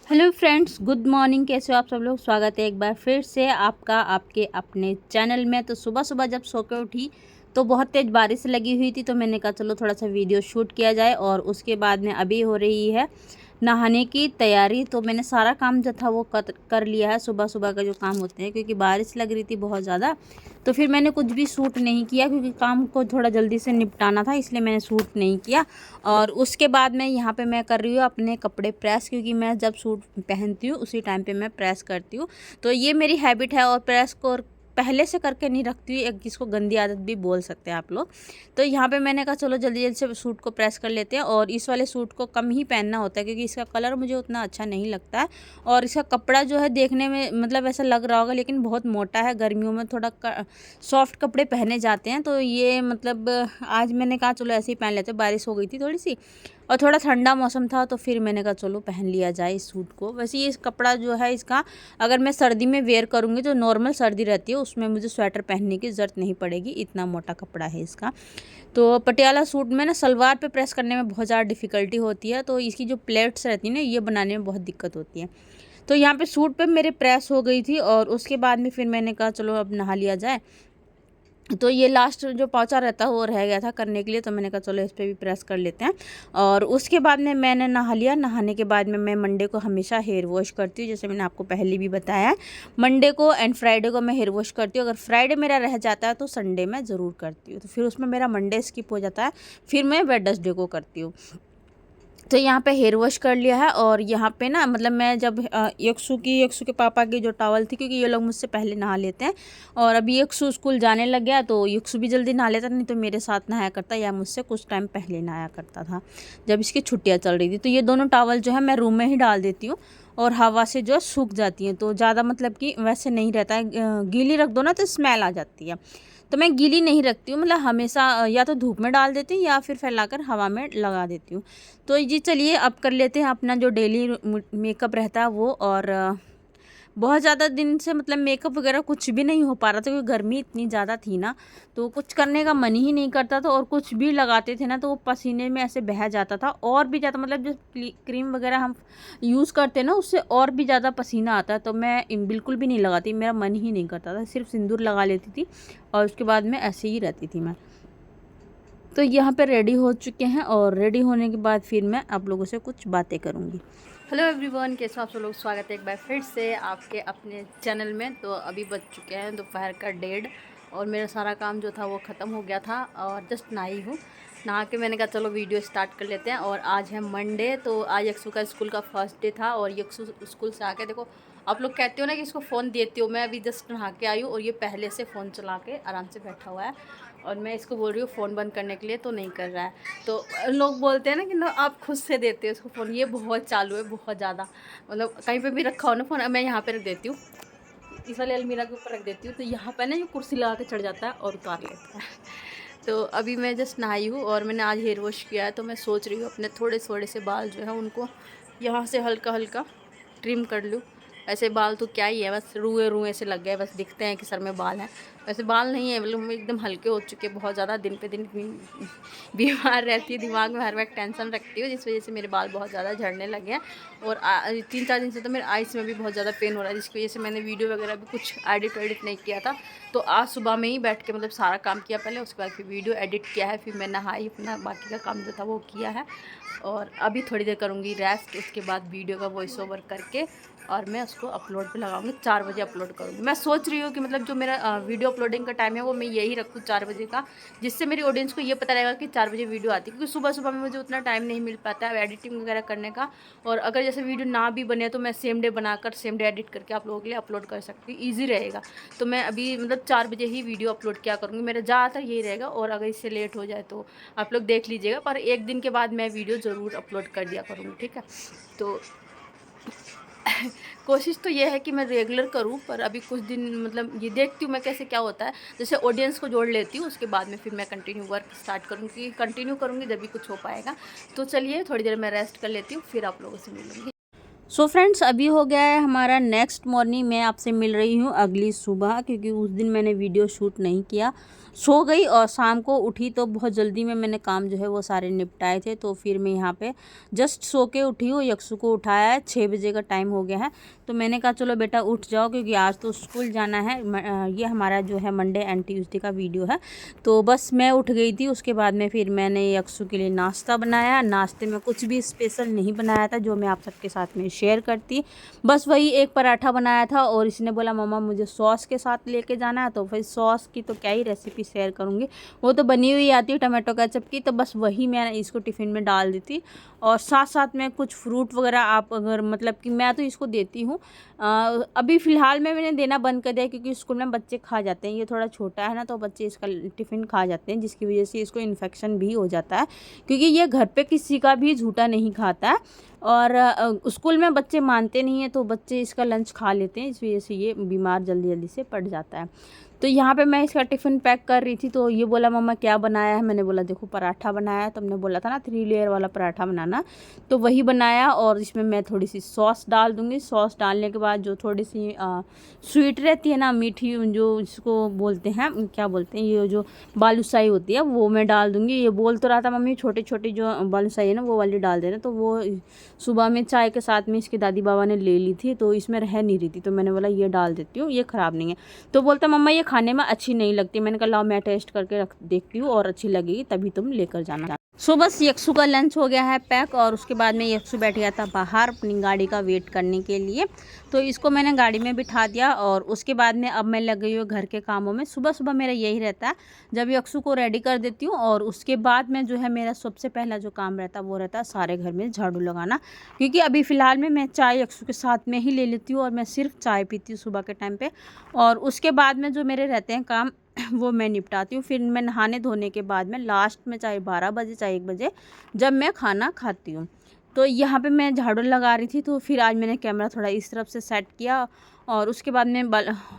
Hello friends, good morning. कैसे हो आप सब लोग? स्वागत है एक बार फिर से आपका आपके अपने चैनल में। तो सुबह सुबह जब सो के उठी तो बहुत तेज़ बारिश लगी हुई थी, तो मैंने कहा चलो थोड़ा सा वीडियो शूट किया जाए। और उसके बाद में अभी हो रही है नहाने की तैयारी। तो मैंने सारा काम जो था वो कर लिया है, सुबह सुबह का जो काम होते हैं, क्योंकि बारिश लग रही थी बहुत ज़्यादा। तो फिर मैंने कुछ भी शूट नहीं किया, क्योंकि काम को थोड़ा जल्दी से निपटाना था, इसलिए मैंने शूट नहीं किया। और उसके बाद में यहाँ पे मैं कर रही हूँ अपने कपड़े प्रेस, क्योंकि मैं जब सूट पहनती हूँ उसी टाइम पे मैं प्रेस करती हूँ। तो ये मेरी हैबिट है, और प्रेस को पहले से करके नहीं रखती हूँ, एक जिसको गंदी आदत भी बोल सकते हैं आप लोग। तो यहाँ पे मैंने कहा चलो जल्दी जल्दी से सूट को प्रेस कर लेते हैं। और इस वाले सूट को कम ही पहनना होता है, क्योंकि इसका कलर मुझे उतना अच्छा नहीं लगता है। और इसका कपड़ा जो है देखने में मतलब ऐसा लग रहा होगा, लेकिन बहुत मोटा है। गर्मियों में थोड़ा सॉफ्ट कपड़े पहने जाते हैं, तो ये मतलब आज मैंने कहा चलो ऐसे ही पहन लेते हैं। बारिश हो गई थी थोड़ी सी और थोड़ा ठंडा मौसम था, तो फिर मैंने कहा चलो पहन लिया जाए इस सूट को। वैसे ये इस कपड़ा जो है इसका, अगर मैं सर्दी में वेयर करूँगी जो नॉर्मल सर्दी रहती है उसमें मुझे स्वेटर पहनने की ज़रूरत नहीं पड़ेगी, इतना मोटा कपड़ा है इसका। तो पटियाला सूट में ना सलवार पे प्रेस करने में बहुत ज़्यादा डिफ़िकल्टी होती है, तो इसकी जो प्लेट्स रहती है ना ये बनाने में बहुत दिक्कत होती है। तो यहाँ पे सूट पे मेरे प्रेस हो गई थी, और उसके बाद में फिर मैंने कहा चलो अब नहा लिया जाए। तो ये लास्ट जो पोंछा रहता है वो रह गया था करने के लिए, तो मैंने कहा चलो इस पर भी प्रेस कर लेते हैं। और उसके बाद में मैंने नहा लिया। नहाने के बाद में मैं मंडे को हमेशा हेयर वॉश करती हूँ, जैसे मैंने आपको पहले भी बताया है। मंडे को एंड फ्राइडे को मैं हेयर वॉश करती हूँ। अगर फ्राइडे मेरा रह जाता है तो संडे मैं ज़रूर करती हूँ, तो फिर उसमें मेरा मंडे स्किप हो जाता है, फिर मैं वेडनेसडे को करती हूँ। तो यहाँ पे हेयर वॉश कर लिया है। और यहाँ पे ना मतलब मैं जब यक्षु के पापा की जो टॉवल थी, क्योंकि ये लोग मुझसे पहले नहा लेते हैं, और अभी यक्षु स्कूल जाने लग गया तो यक्षु भी जल्दी नहा लेता, नहीं तो मेरे साथ नहाया करता या मुझसे कुछ टाइम पहले नहाया करता था जब इसकी छुट्टियाँ चल रही थी। तो ये दोनों टॉवल जो है मैं रूम में ही डाल देती हूँ, और हवा से जो है सूख जाती हैं। तो ज़्यादा मतलब कि वैसे नहीं रहता है, गीली रख दो ना तो स्मेल आ जाती है। तो मैं गीली नहीं रखती हूँ, मतलब हमेशा या तो धूप में डाल देती हूँ या फिर फैलाकर हवा में लगा देती हूँ। तो जी चलिए अब कर लेते हैं अपना जो डेली मेकअप रहता है वो। और बहुत ज़्यादा दिन से मतलब मेकअप वगैरह कुछ भी नहीं हो पा रहा था, क्योंकि गर्मी इतनी ज़्यादा थी ना, तो कुछ करने का मन ही नहीं करता था। और कुछ भी लगाते थे ना तो वो पसीने में ऐसे बह जाता था, और भी ज़्यादा मतलब जो क्रीम वगैरह हम यूज़ करते हैं ना उससे और भी ज़्यादा पसीना आता है। तो मैं बिल्कुल भी नहीं लगाती, मेरा मन ही नहीं करता था, सिर्फ सिंदूर लगा लेती थी और उसके बाद में ऐसे ही रहती थी मैं। तो यहाँ पे रेडी हो चुके हैं, और रेडी होने के बाद फिर मैं आप लोगों से कुछ बातें करूँगी। हेलो एवरीवन, कैसे हो आप सब लोग? स्वागत है एक बार फिर से आपके अपने चैनल में। तो अभी बज चुके हैं दोपहर का 1:30, और मेरा सारा काम जो था वो ख़त्म हो गया था, और जस्ट नहाई हूँ। नहा के मैंने कहा चलो वीडियो स्टार्ट कर लेते हैं। और आज है मंडे, तो आज यक्षु का स्कूल का फर्स्ट डे था। और यक्षु स्कूल से आके देखो, आप लोग कहते हो ना कि इसको फ़ोन देती हो, मैं अभी जस्ट नहा के आई हूँ और ये पहले से फ़ोन चला के आराम से बैठा हुआ है। और मैं इसको बोल रही हूँ फ़ोन बंद करने के लिए, तो नहीं कर रहा है। तो लोग बोलते हैं ना कि ना आप खुद से देते हो इसको फ़ोन, ये बहुत चालू है, बहुत ज़्यादा। मतलब कहीं पे भी रखा हो ना फ़ोन, मैं यहाँ पे रख देती हूँ, इस वाले अलमीरा के ऊपर रख देती हूँ, तो यहाँ पे ना ये कुर्सी लगा के चढ़ जाता है और उतार लेता है। तो अभी मैं जस्ट नहाई हूँ, और मैंने आज हेयर वॉश किया है। तो मैं सोच रही हूँ अपने थोड़े थोड़े से बाल जो है उनको यहाँ से हल्का हल्का ट्रिम कर लूँ। ऐसे बाल तो क्या ही है, बस रुए रुए से लग गए, बस दिखते हैं कि सर में बाल हैं, वैसे बाल नहीं है। मतलब एकदम हल्के हो चुके बहुत ज़्यादा, दिन पे दिन बीमार रहती है, दिमाग में हर वक्त टेंशन रखती हूँ, जिस वजह से मेरे बाल बहुत ज़्यादा झड़ने लगे हैं। और 3-4 दिन से तो मेरे आइस में भी बहुत ज़्यादा पेन हो रहा है, जिसकी वजह से मैंने वीडियो वगैरह भी कुछ एडिट नहीं किया था। तो आज सुबह में ही बैठ के मतलब सारा काम किया पहले, उसके बाद फिर वीडियो एडिट किया है, फिर मैं नहाई, अपना बाकी का काम जो था वो किया है। और अभी थोड़ी देर करूँगी रेस्ट, उसके बाद वीडियो का वॉइस ओवर करके और मैं उसको अपलोड पे लगाऊंगी। 4 बजे अपलोड करूँगी। मैं सोच रही हूँ कि मतलब जो मेरा वीडियो अपलोडिंग का टाइम है वो मैं यही रखूँ 4 बजे का, जिससे मेरी ऑडियंस को ये पता रहेगा कि 4 बजे वीडियो आती है, क्योंकि सुबह सुबह में मुझे उतना टाइम नहीं मिल पाता है एडिटिंग वगैरह करने का। और अगर जैसे वीडियो ना भी बने तो मैं सेम डे बनाकर सेम डे एडिट करके आप लोगों के लिए अपलोड कर सकती हूँ, ईजी रहेगा। तो मैं अभी मतलब 4 बजे ही वीडियो अपलोड किया करूँगी, मेरा ज़्यादातर यही रहेगा। और अगर इससे लेट हो जाए तो आप लोग देख लीजिएगा, पर एक दिन के बाद मैं वीडियो ज़रूर अपलोड कर दिया करूँगी, ठीक है। तो कोशिश तो ये है कि मैं रेगुलर करूँ, पर अभी कुछ दिन मतलब ये देखती हूँ मैं कैसे क्या होता है। जैसे ऑडियंस को जोड़ लेती हूँ, उसके बाद में फिर मैं कंटिन्यू वर्क स्टार्ट करूँगी, कंटिन्यू करूँगी जब भी कुछ हो पाएगा। तो चलिए थोड़ी देर मैं रेस्ट कर लेती हूँ, फिर आप लोगों से मिलूँगी। सो फ्रेंड्स, अभी हो गया है हमारा नेक्स्ट मॉर्निंग। मैं आपसे मिल रही हूँ अगली सुबह, क्योंकि उस दिन मैंने वीडियो शूट नहीं किया। सो गई और शाम को उठी तो बहुत जल्दी में मैंने काम जो है वो सारे निपटाए थे। तो फिर मैं यहाँ पे जस्ट सो के उठी हूँ। यक्षु को उठाया है, 6 बजे का टाइम हो गया है। तो मैंने कहा चलो बेटा उठ जाओ, क्योंकि आज तो स्कूल जाना है। ये हमारा जो है मंडे एंड ट्यूसडे का वीडियो है। तो बस मैं उठ गई थी। उसके बाद में फिर मैंने यक्षु के लिए नाश्ता बनाया। नाश्ते में कुछ भी स्पेशल नहीं बनाया था जो मैं आप सबके साथ में शेयर करती, बस वही एक पराठा बनाया था। और इसने बोला मम्मा मुझे सॉस के साथ लेके जाना है, तो फिर सॉस की तो क्या ही रेसिपी शेयर करूँगी, वो तो बनी हुई आती है टमाटो केचप की। तो बस वही मैं इसको टिफ़िन में डाल दी थी। और साथ साथ में कुछ फ्रूट वगैरह आप अगर मतलब कि मैं तो इसको देती हूँ। अभी फ़िलहाल में मैंने देना बंद कर दिया, क्योंकि स्कूल में बच्चे खा जाते हैं। ये थोड़ा छोटा है ना, तो बच्चे इसका टिफ़िन खा जाते हैं, जिसकी वजह से इसको इन्फेक्शन भी हो जाता है, क्योंकि ये घर पे किसी का भी झूठा नहीं खाता है। और स्कूल में बच्चे मानते नहीं हैं, तो बच्चे इसका लंच खा लेते हैं, इस वजह से ये बीमार जल्दी जल्दी से पड़ जाता है। तो यहाँ पे मैं इसका टिफ़िन पैक कर रही थी, तो ये बोला मम्मा क्या बनाया है। मैंने बोला देखो पराठा बनाया है, तो हमने बोला था ना 3 लेयर वाला पराठा बनाना, तो वही बनाया। और इसमें मैं थोड़ी सी सॉस डाल दूँगी। सॉस डालने के बाद जो थोड़ी सी स्वीट रहती है ना, मीठी, जो इसको बोलते हैं क्या बोलते हैं, ये जो बालूशाही होती है वो मैं डाल दूँगी। ये बोल तो रहा था मम्मी छोटी छोटी जो बालूशाही है ना वो वाली डाल देना, तो वो सुबह में चाय के साथ में इसके दादी बाबा ने ले ली थी, तो इसमें रह नहीं रही थी, तो मैंने बोला ये डाल देती हूँ, ये ख़राब नहीं है। तो बोलता मम्मा ये खाने में अच्छी नहीं लगती। मैंने कहा लाओ मैं टेस्ट करके रख देखती हूँ, और अच्छी लगेगी तभी तुम लेकर जाना। सो बस यक्षु का लंच हो गया है पैक। और उसके बाद में यक्षु बैठ गया था बाहर अपनी गाड़ी का वेट करने के लिए, तो इसको मैंने गाड़ी में बिठा दिया। और उसके बाद में अब मैं लग गई हूँ घर के कामों में। सुबह सुबह मेरा यही रहता है, जब यक्षु को रेडी कर देती हूँ, और उसके बाद में जो है मेरा सबसे पहला जो काम रहता है वो रहता है सारे घर में झाड़ू लगाना। क्योंकि अभी फ़िलहाल में मैं चाय यक्षु के साथ में ही ले लेती हूँ, और मैं सिर्फ चाय पीती हूँ सुबह के टाइम पे। और उसके बाद में जो मेरे रहते हैं काम वो मैं निपटाती हूँ। फिर मैं नहाने धोने के बाद में लास्ट में चाहे 12 बजे चाहे 1 बजे जब मैं खाना खाती हूँ। तो यहाँ पे मैं झाड़ू लगा रही थी, तो फिर आज मैंने कैमरा थोड़ा इस तरफ से सेट किया, और उसके बाद में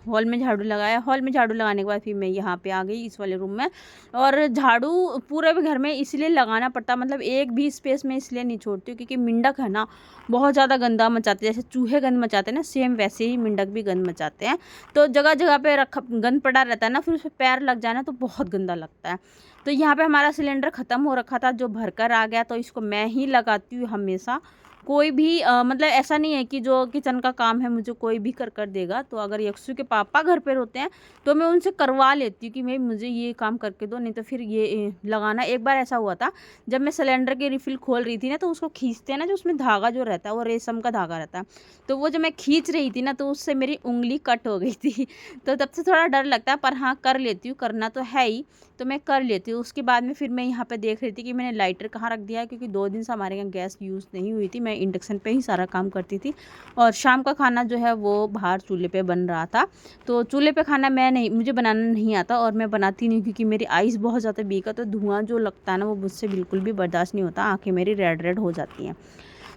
हॉल में झाड़ू लगाया। हॉल में झाड़ू लगाने के बाद फिर मैं यहाँ पे आ गई इस वाले रूम में। और झाड़ू पूरे घर में इसलिए लगाना पड़ता, मतलब एक भी स्पेस में इसलिए नहीं छोड़ती हूँ, क्योंकि मिंडक है ना बहुत ज़्यादा गंदा मचाते हैं। जैसे चूहे गंद मचाते हैं ना, सेम वैसे ही मिंडक भी गंद मचाते हैं। तो जगह जगह पे रखा गंद पड़ा रहता है ना, फिर उस पर पैर लग जाए ना तो बहुत गंदा लगता है। तो यहाँ पे हमारा सिलेंडर ख़त्म हो रखा था जो भरकर आ गया, तो इसको मैं ही लगाती हूँ हमेशा। कोई भी मतलब ऐसा नहीं है कि जो किचन का काम है मुझे कोई भी कर देगा। तो अगर यक्षु के पापा घर पर होते हैं तो मैं उनसे करवा लेती हूँ कि भाई मुझे ये काम करके दो, नहीं तो फिर ये लगाना। एक बार ऐसा हुआ था जब मैं सिलेंडर की रिफ़िल खोल रही थी ना, तो उसको खींचते हैं ना, जो उसमें धागा जो रहता है वो रेशम का धागा रहता है, तो वो जब मैं खींच रही थी ना तो उससे मेरी उंगली कट हो गई थी। तो तब से थोड़ा डर लगता है, पर हाँ कर लेती हूँ, करना तो है ही, तो मैं कर लेती हूँ। उसके बाद में फिर मैं यहाँ पे देख रही थी कि मैंने लाइटर कहाँ रख दिया है, क्योंकि 2 दिन से हमारे यहाँ गैस यूज़ नहीं हुई थी। मैं इंडक्शन पे ही सारा काम करती थी, और शाम का खाना जो है वो बाहर चूल्हे पे बन रहा था। तो चूल्हे पे खाना मुझे बनाना नहीं आता, और मैं बनाती नहीं, क्योंकि मेरी आइज़ बहुत ज़्यादा वीक है, तो धुआं जो लगता है ना वो मुझसे बिल्कुल भी बर्दाश्त नहीं होता, आँखें मेरी रेड रेड हो जाती हैं।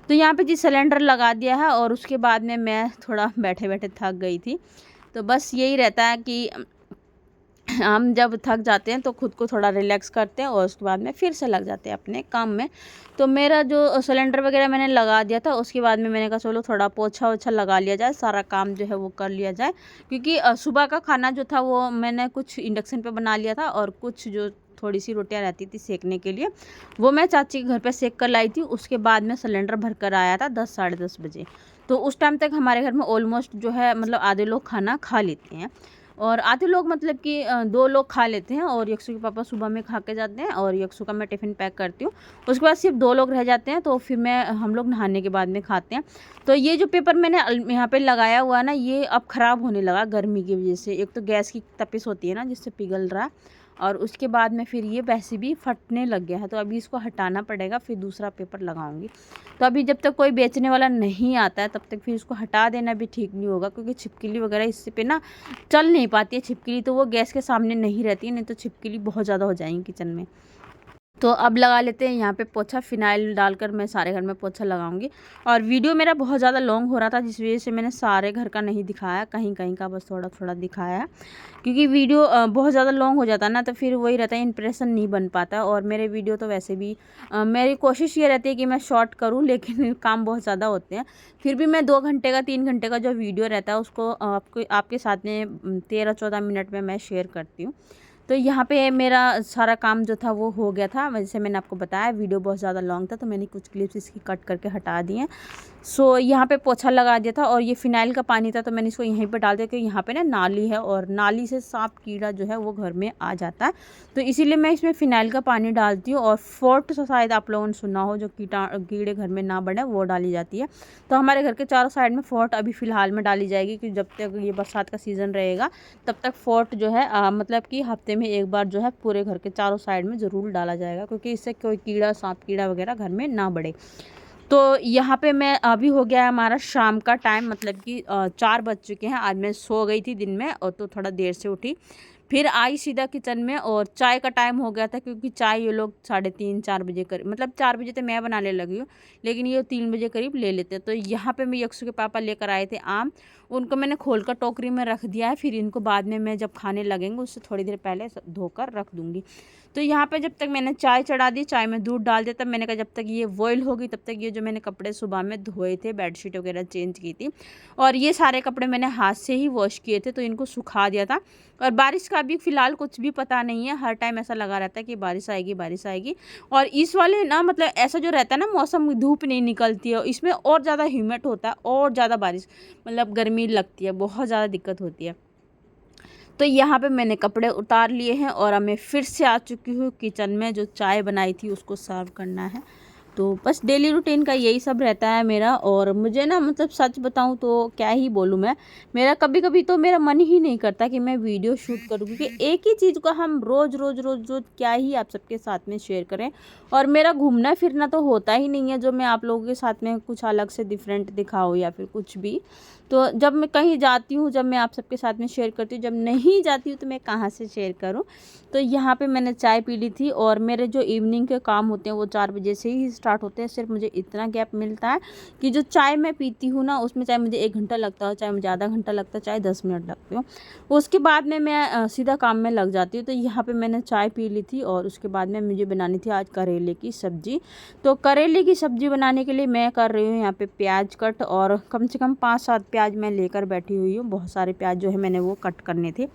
तो यहाँ पे जी सिलेंडर लगा दिया है, और उसके बाद में मैं थोड़ा बैठे बैठे थक गई थी। तो बस यही रहता है कि हम जब थक जाते हैं तो खुद को थोड़ा रिलैक्स करते हैं, और उसके बाद में फिर से लग जाते हैं अपने काम में। तो मेरा जो सिलेंडर वगैरह मैंने लगा दिया था, उसके बाद में मैंने कहा चलो थोड़ा पोछा ओछा लगा लिया जाए, सारा काम जो है वो कर लिया जाए। क्योंकि सुबह का खाना जो था वो मैंने कुछ इंडक्शन पे बना लिया था, और कुछ जो थोड़ी सी रोटियां रहती थी सेकने के लिए वो मैं चाची के घर पे सेक कर लाई थी। उसके बाद में सिलेंडर भर कर आया था 10 साढ़े 10 बजे। तो उस टाइम तक हमारे घर में ऑलमोस्ट जो है मतलब आधे लोग खाना खा लेते हैं, और आधे लोग मतलब कि 2 लोग खा लेते हैं, और यक्षु के पापा सुबह में खा के जाते हैं, और यक्षु का मैं टिफ़िन पैक करती हूँ। उसके बाद सिर्फ 2 लोग रह जाते हैं, तो फिर हम लोग नहाने के बाद में खाते हैं। तो ये जो पेपर मैंने यहाँ पे लगाया हुआ है ना, ये अब ख़राब होने लगा गर्मी की वजह से। एक तो गैस की तपिश होती है ना जिससे पिघल रहा है, और उसके बाद में फिर ये वैसे भी फटने लग गया है, तो अभी इसको हटाना पड़ेगा, फिर दूसरा पेपर लगाऊंगी। तो अभी जब तक कोई बेचने वाला नहीं आता है तब तक फिर इसको हटा देना भी ठीक नहीं होगा, क्योंकि छिपकली वगैरह इससे पे ना चल नहीं पाती है। छिपकली तो वो गैस के सामने नहीं रहती है, नहीं तो छिपकली बहुत ज़्यादा हो जाएंगी किचन में। तो अब लगा लेते हैं यहाँ पे पोछा, फिनाइल डालकर मैं सारे घर में पोछा लगाऊंगी। और वीडियो मेरा बहुत ज़्यादा लॉन्ग हो रहा था, जिस वजह से मैंने सारे घर का नहीं दिखाया, कहीं कहीं का बस थोड़ा थोड़ा दिखाया है। क्योंकि वीडियो बहुत ज़्यादा लॉन्ग हो जाता है ना, तो फिर वही रहता है, इंप्रेशन नहीं बन पाता। और मेरे वीडियो तो वैसे भी मेरी कोशिश ये रहती है कि मैं शॉर्ट करूँ, लेकिन काम बहुत ज़्यादा होते हैं। फिर भी मैं 2 घंटे का 3 घंटे का जो वीडियो रहता है उसको आपके साथ में 13-14 मिनट में मैं शेयर करती हूँ। तो यहाँ पे मेरा सारा काम जो था वो हो गया था। वैसे मैंने आपको बताया वीडियो बहुत ज़्यादा लॉन्ग था तो मैंने कुछ क्लिप्स इसकी कट करके हटा दिए। सो यहाँ पे पोछा लगा दिया था और ये फ़िनाइल का पानी था तो मैंने इसको यहीं पे डाल दिया क्योंकि यहाँ पे ना नाली है और नाली से सांप कीड़ा जो है वो घर में आ जाता है, तो इसीलिए मैं इसमें फ़िनाइल का पानी डालती हूँ। और फोर्ट शायद आप लोगों ने सुना हो, जो कीड़े घर में ना बढ़े वो डाली जाती है। तो हमारे घर के चारों साइड में फोर्ट अभी फ़िलहाल में डाली जाएगी क्योंकि जब तक ये बरसात का सीज़न रहेगा तब तक फोर्ट जो है मतलब कि हफ्ते में एक बार जो है पूरे घर के चारों साइड में ज़रूर डाला जाएगा, क्योंकि इससे कोई कीड़ा सांप कीड़ा वगैरह घर में ना बढ़े। तो यहाँ पे मैं अभी हो गया है हमारा शाम का टाइम, मतलब कि 4 बज चुके हैं। आज मैं सो गई थी दिन में और तो थोड़ा देर से उठी, फिर आई सीधा किचन में और चाय का टाइम हो गया था क्योंकि चाय ये लोग 3:30-4 बजे करीब, मतलब 4 बजे तो मैं बनाने लगी हूँ लेकिन ये 3 बजे करीब ले लेते हैं। तो यहाँ पे मैं यक्षु के पापा लेकर आए थे आम, उनको मैंने खोल कर टोकरी में रख दिया है, फिर इनको बाद में मैं जब खाने लगेंगे उससे थोड़ी देर पहले धोकर रख दूँगी। तो यहाँ पे जब तक मैंने चाय चढ़ा दी, चाय में दूध डाल दिया, तब मैंने कहा जब तक ये बॉयल होगी तब तक ये जो मैंने कपड़े सुबह में धोए थे, बेडशीट वगैरह चेंज की थी और ये सारे कपड़े मैंने हाथ से ही वॉश किए थे तो इनको सुखा दिया था। और बारिश का भी फ़िलहाल कुछ भी पता नहीं है, हर टाइम ऐसा लगा रहता है कि बारिश आएगी बारिश आएगी। और इस वाले ना मतलब ऐसा जो रहता है ना मौसम, धूप नहीं निकलती है, इसमें और ज़्यादा ह्यूमिड होता है और ज़्यादा बारिश मतलब गर्मी लगती है, बहुत ज़्यादा दिक्कत होती है। तो यहाँ पे मैंने कपड़े उतार लिए हैं और अब मैं फिर से आ चुकी हूँ किचन में, जो चाय बनाई थी उसको सर्व करना है। तो बस डेली रूटीन का यही सब रहता है मेरा। और मुझे ना मतलब सच बताऊं तो क्या ही बोलूं मैं, मेरा कभी कभी तो मेरा मन ही नहीं करता कि मैं वीडियो शूट करूं, क्योंकि एक ही चीज़ को हम रोज़ रोज़ रोज़ रोज़ क्या ही आप सबके साथ में शेयर करें। और मेरा घूमना फिरना तो होता ही नहीं है जो मैं आप लोगों के साथ में कुछ अलग से डिफरेंट दिखाऊँ या फिर कुछ भी। तो जब मैं कहीं जाती हूँ, जब मैं आप सबके साथ में शेयर करती हूँ, जब नहीं जाती हूँ तो मैं कहाँ से शेयर करूँ। तो यहाँ पे मैंने चाय पी ली थी और मेरे जो इवनिंग के काम होते हैं वो 4 बजे से ही स्टार्ट होते हैं। सिर्फ मुझे इतना गैप मिलता है कि जो चाय मैं पीती हूँ ना उसमें चाहे मुझे 1 घंटा लगता हो, चाहे मुझे आधा घंटा लगता है, चाहे 10 मिनट लगते हो, उसके बाद में मैं सीधा काम में लग जाती हूँ। तो यहाँ पर मैंने चाय पी ली थी और उसके बाद में मुझे बनानी थी आज करेले की सब्ज़ी। तो करेले की सब्ज़ी बनाने के लिए मैं कर रही हूँ यहाँ पे प्याज कट, और कम से कम 5-7 प्याज मैं लेकर बैठी हुई हूँ। बहुत सारे प्याज जो है मैंने वो कट करने थे।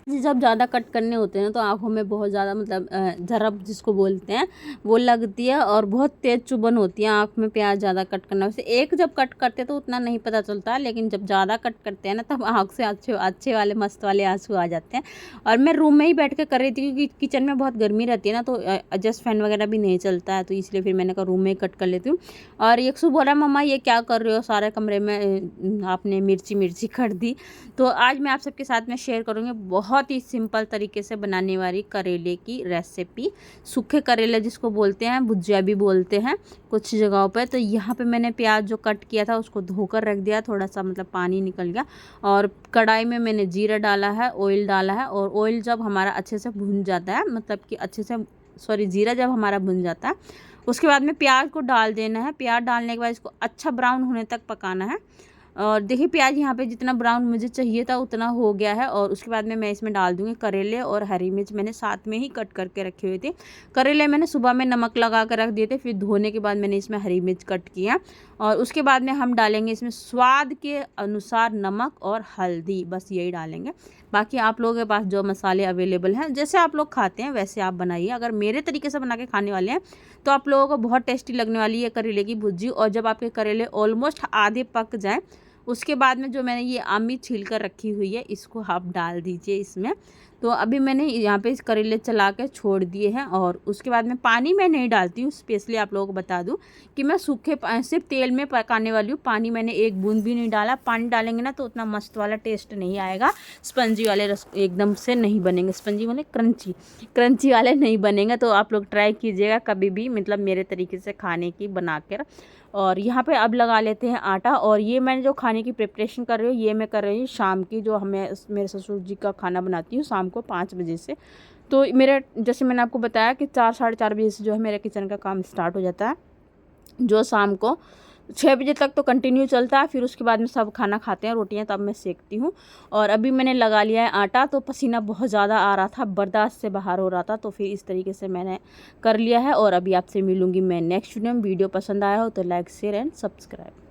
जब ज़्यादा कट करने होते हैं तो आँखों में बहुत ज़्यादा मतलब झरप जिसको बोलते हैं वो लगती है और बहुत तेज़ चुभन होती है आँख में प्याज ज़्यादा कट करना। वैसे एक जब कट करते हैं तो उतना नहीं पता चलता है, लेकिन जब ज़्यादा कट करते हैं ना तब आँख से अच्छे अच्छे वाले मस्त वाले आंसू आ जाते हैं। और मैं रूम में ही बैठ कर कर रही थी क्योंकि किचन में बहुत गर्मी रहती है ना, तो एडजस्ट फैन वगैरह भी नहीं चलता है, तो इसलिए फिर मैंने कहा रूम में ही कट कर लेती हूँ। और यक्षु बोला मम्मा ये क्या कर रहे हो, सारे कमरे में आपने मिर्ची कर दी। तो आज मैं आप सबके साथ में शेयर करूँगी बहुत ही सिंपल तरीके से बनाने वाली करेले की रेसिपी। सूखे करेले जिसको बोलते हैं, भुजिया भी बोलते हैं कुछ जगहों पे। तो यहाँ पे मैंने प्याज जो कट किया था उसको धोकर रख दिया, थोड़ा सा मतलब पानी निकल गया। और कढ़ाई में मैंने जीरा डाला है, ऑयल डाला है, और ऑयल जब हमारा अच्छे से भुन जाता है, मतलब कि अच्छे से जीरा जब हमारा भुन जाता है उसके बाद में प्याज को डाल देना है। प्याज डालने के बाद इसको अच्छा ब्राउन होने तक पकाना है। और देखिए प्याज यहाँ पे जितना ब्राउन मुझे चाहिए था उतना हो गया है। और उसके बाद में मैं इसमें डाल दूँगी करेले और हरी मिर्च, मैंने साथ में ही कट करके रखे हुए थे। करेले मैंने सुबह में नमक लगा कर रख दिए थे, फिर धोने के बाद मैंने इसमें हरी मिर्च कट किया। और उसके बाद में हम डालेंगे इसमें स्वाद के अनुसार नमक और हल्दी, बस यही डालेंगे। बाकी आप लोगों के पास जो मसाले अवेलेबल हैं, जैसे आप लोग खाते हैं वैसे आप बनाइए। अगर मेरे तरीके से बना के खाने वाले हैं तो आप लोगों को बहुत टेस्टी लगने वाली है करेले की भुर्जी। और जब आपके करेले ऑलमोस्ट आधे पक जाएँ उसके बाद में जो मैंने ये आमी छील कर रखी हुई है इसको आप डाल दीजिए इसमें। तो अभी मैंने यहाँ पे इस करेले चला के छोड़ दिए हैं। और उसके बाद में पानी मैं नहीं डालती हूँ, स्पेशली आप लोगों को बता दूँ कि मैं सूखे सिर्फ तेल में पकाने वाली हूँ। पानी मैंने एक बूंद भी नहीं डाला। पानी डालेंगे ना तो उतना मस्त वाला टेस्ट नहीं आएगा, स्पंजी वाले रस एकदम से नहीं बनेंगे, स्पंजी वाले क्रंची वाले नहीं बनेंगे। तो आप लोग ट्राई कीजिएगा कभी भी, मतलब मेरे तरीके से खाने की बना कर। और यहाँ पे अब लगा लेते हैं आटा। और ये मैंने जो खाने की प्रिपरेशन कर रही हूँ ये मैं कर रही हूँ शाम की, जो हमें मेरे ससुर जी का खाना बनाती हूँ शाम को 5 बजे से। तो मेरे जैसे मैंने आपको बताया कि 4-4:30 बजे से जो है मेरे किचन का काम स्टार्ट हो जाता है, जो शाम को 6 बजे तक तो कंटिन्यू चलता है। फिर उसके बाद में सब खाना खाते हैं, रोटियां तब मैं सेकती हूँ। और अभी मैंने लगा लिया है आटा, तो पसीना बहुत ज़्यादा आ रहा था, बर्दाश्त से बाहर हो रहा था, तो फिर इस तरीके से मैंने कर लिया है। और अभी आपसे मिलूँगी मैं नेक्स्ट वीडियो में। वीडियो पसंद आया हो तो लाइक शेयर एंड सब्सक्राइब।